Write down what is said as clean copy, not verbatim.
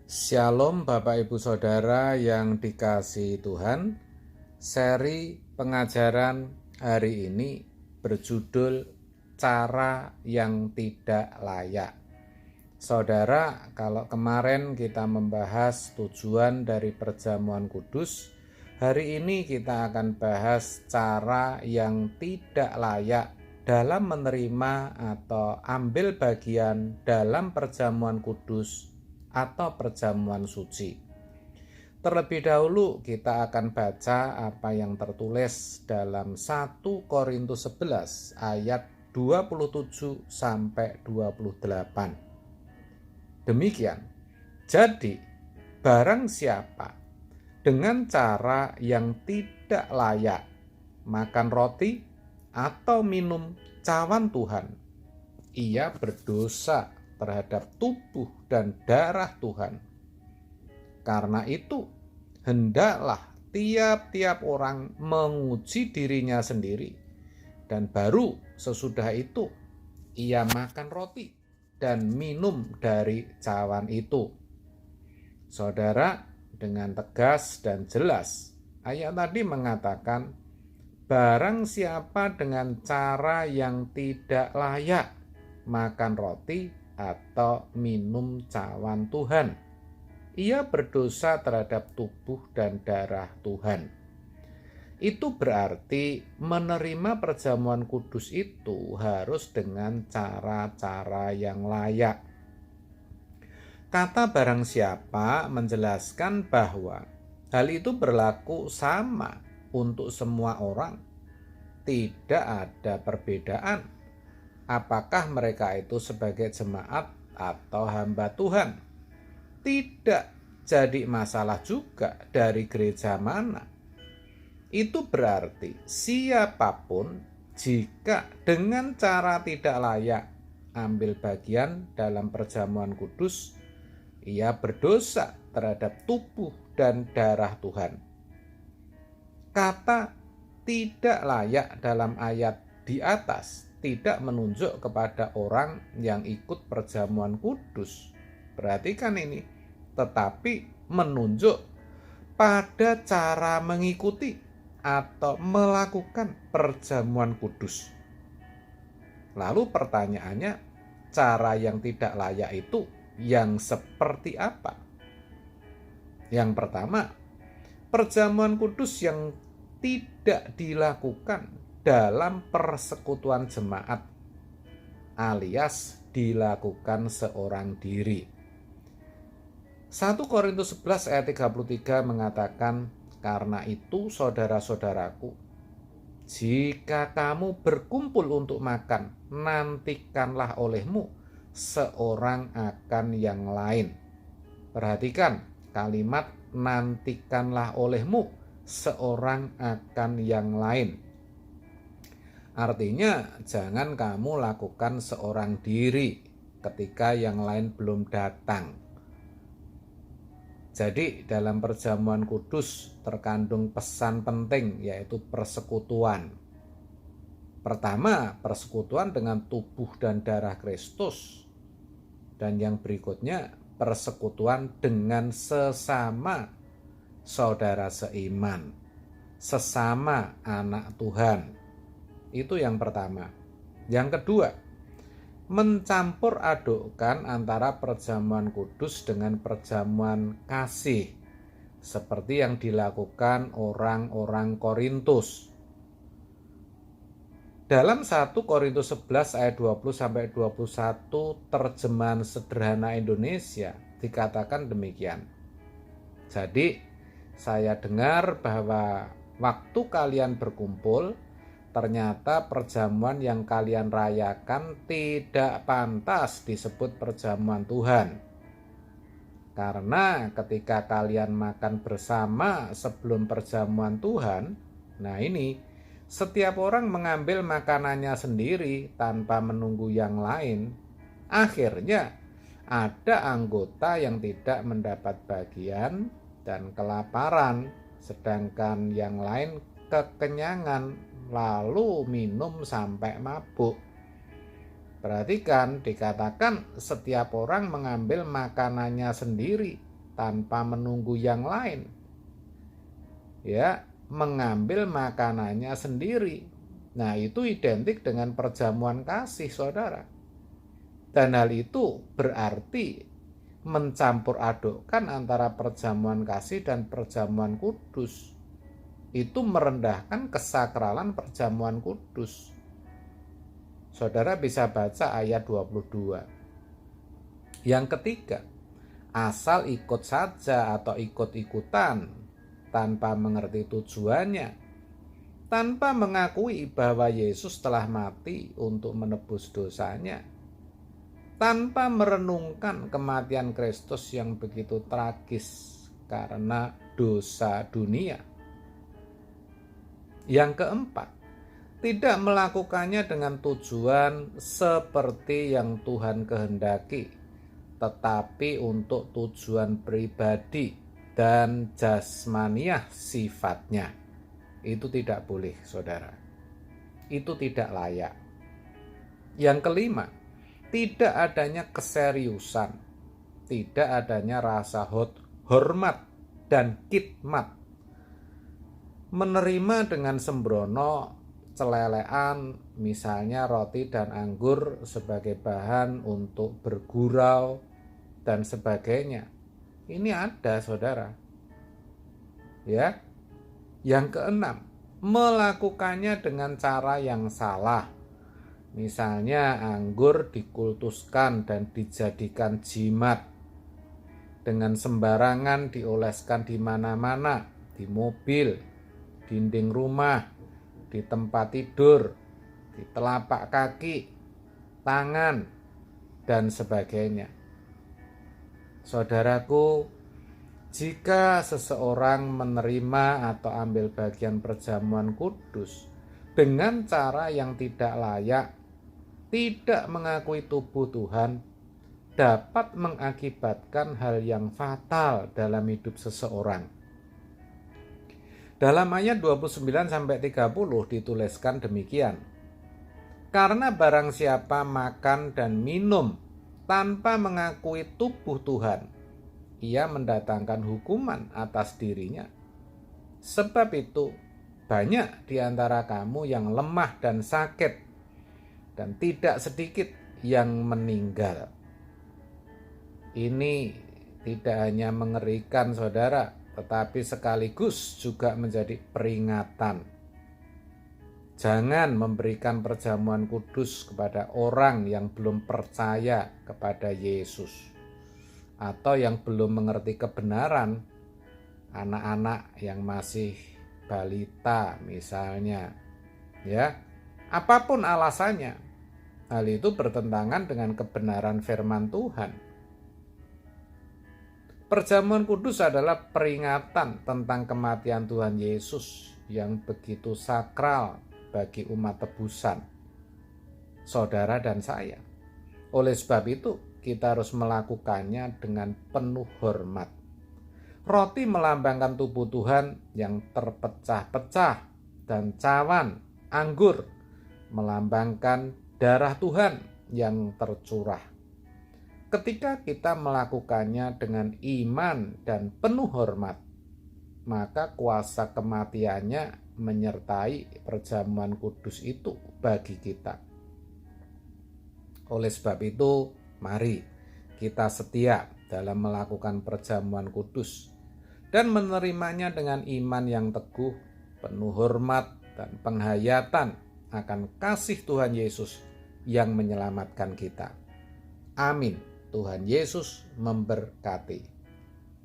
Shalom Bapak Ibu Saudara yang dikasihi Tuhan. Seri pengajaran hari ini berjudul Cara yang Tidak Layak. Saudara, kalau kemarin kita membahas tujuan dari perjamuan kudus, hari ini kita akan bahas cara yang tidak layak dalam menerima atau ambil bagian dalam perjamuan kudus atau perjamuan suci. Terlebih dahulu kita akan baca apa yang tertulis dalam 1 Korintus 11 ayat 27 sampai 28. Demikian. Jadi, barang siapa dengan cara yang tidak layak makan roti atau minum cawan Tuhan, ia berdosa terhadap tubuh dan darah Tuhan. Karena itu, hendaklah tiap-tiap orang menguji dirinya sendiri, dan baru sesudah itu ia makan roti dan minum dari cawan itu. Saudara, dengan tegas dan jelas, ayat tadi mengatakan, barang siapa dengan cara yang tidak layak makan roti atau minum cawan Tuhan, ia berdosa terhadap tubuh dan darah Tuhan. Itu berarti menerima perjamuan kudus itu harus dengan cara-cara yang layak. Kata barang siapa menjelaskan bahwa hal itu berlaku sama untuk semua orang. Tidak ada perbedaan apakah mereka itu sebagai jemaat atau hamba Tuhan. Tidak jadi masalah juga dari gereja mana. Itu berarti siapapun jika dengan cara tidak layak ambil bagian dalam perjamuan kudus, ia berdosa terhadap tubuh dan darah Tuhan. Kata tidak layak dalam ayat di atas tidak menunjuk kepada orang yang ikut perjamuan kudus. Perhatikan ini, tetapi menunjuk pada cara mengikuti atau melakukan perjamuan kudus. Lalu pertanyaannya, cara yang tidak layak itu yang seperti apa? Yang pertama, perjamuan kudus yang tidak dilakukan dalam persekutuan jemaat alias dilakukan seorang diri. 1 Korintus 11 ayat 33 mengatakan, karena itu saudara-saudaraku, jika kamu berkumpul untuk makan, nantikanlah olehmu seorang akan yang lain. Perhatikan kalimat nantikanlah olehmu seorang akan yang lain. Artinya jangan kamu lakukan seorang diri ketika yang lain belum datang. Jadi dalam perjamuan kudus terkandung pesan penting, yaitu persekutuan. Pertama, persekutuan dengan tubuh dan darah Kristus. Dan yang berikutnya, persekutuan dengan sesama saudara seiman, sesama anak Tuhan. Itu yang pertama. Yang kedua, mencampur adukkan antara perjamuan kudus dengan perjamuan kasih, seperti yang dilakukan orang-orang Korintus. Dalam 1 Korintus 11 ayat 20-21 terjemahan sederhana Indonesia dikatakan demikian. Jadi, saya dengar bahwa waktu kalian berkumpul, ternyata perjamuan yang kalian rayakan tidak pantas disebut perjamuan Tuhan. Karena ketika kalian makan bersama sebelum perjamuan Tuhan, nah ini, setiap orang mengambil makanannya sendiri tanpa menunggu yang lain. Akhirnya ada anggota yang tidak mendapat bagian dan kelaparan, sedangkan yang lain kekenyangan lalu minum sampai mabuk. Perhatikan, dikatakan setiap orang mengambil makanannya sendiri tanpa menunggu yang lain. Ya, mengambil makanannya sendiri. Nah, itu identik dengan perjamuan kasih, saudara. Dan hal itu berarti mencampur adukkan antara perjamuan kasih dan perjamuan kudus. Itu merendahkan kesakralan perjamuan kudus. Saudara bisa baca ayat 22. Yang ketiga, asal ikut saja atau ikut-ikutan tanpa mengerti tujuannya, tanpa mengakui bahwa Yesus telah mati untuk menebus dosanya, tanpa merenungkan kematian Kristus yang begitu tragis karena dosa dunia. Yang keempat, tidak melakukannya dengan tujuan seperti yang Tuhan kehendaki, tetapi untuk tujuan pribadi dan jasmaniah sifatnya. Itu tidak boleh, saudara. Itu tidak layak. Yang kelima, tidak adanya keseriusan, tidak adanya rasa hormat dan khidmat. Menerima dengan sembrono celelean, misalnya roti dan anggur sebagai bahan untuk bergurau dan sebagainya. Ini ada, saudara. Ya. Yang keenam, melakukannya dengan cara yang salah. Misalnya anggur dikultuskan dan dijadikan jimat, dengan sembarangan dioleskan di mana-mana, di mobil, dinding rumah, di tempat tidur, di telapak kaki, tangan, dan sebagainya. Saudaraku, jika seseorang menerima atau ambil bagian perjamuan kudus dengan cara yang tidak layak, tidak mengakui tubuh Tuhan, dapat mengakibatkan hal yang fatal dalam hidup seseorang. Dalam ayat 29-30 dituliskan demikian. Karena barang siapa makan dan minum tanpa mengakui tubuh Tuhan, ia mendatangkan hukuman atas dirinya. Sebab itu, banyak di antara kamu yang lemah dan sakit, dan tidak sedikit yang meninggal. Ini tidak hanya mengerikan, saudara, tetapi sekaligus juga menjadi peringatan. Jangan memberikan perjamuan kudus kepada orang yang belum percaya kepada Yesus, atau yang belum mengerti kebenaran, anak-anak yang masih balita misalnya. Ya, apapun alasannya, hal itu bertentangan dengan kebenaran firman Tuhan. Perjamuan kudus adalah peringatan tentang kematian Tuhan Yesus yang begitu sakral bagi umat tebusan, saudara dan saya. Oleh sebab itu, kita harus melakukannya dengan penuh hormat. Roti melambangkan tubuh Tuhan yang terpecah-pecah, dan cawan, anggur, melambangkan darah Tuhan yang tercurah. Ketika kita melakukannya dengan iman dan penuh hormat, maka kuasa kematiannya menyertai perjamuan kudus itu bagi kita. Oleh sebab itu, mari kita setia dalam melakukan perjamuan kudus dan menerimanya dengan iman yang teguh, penuh hormat dan penghayatan akan kasih Tuhan Yesus yang menyelamatkan kita. Amin. Tuhan Yesus memberkati.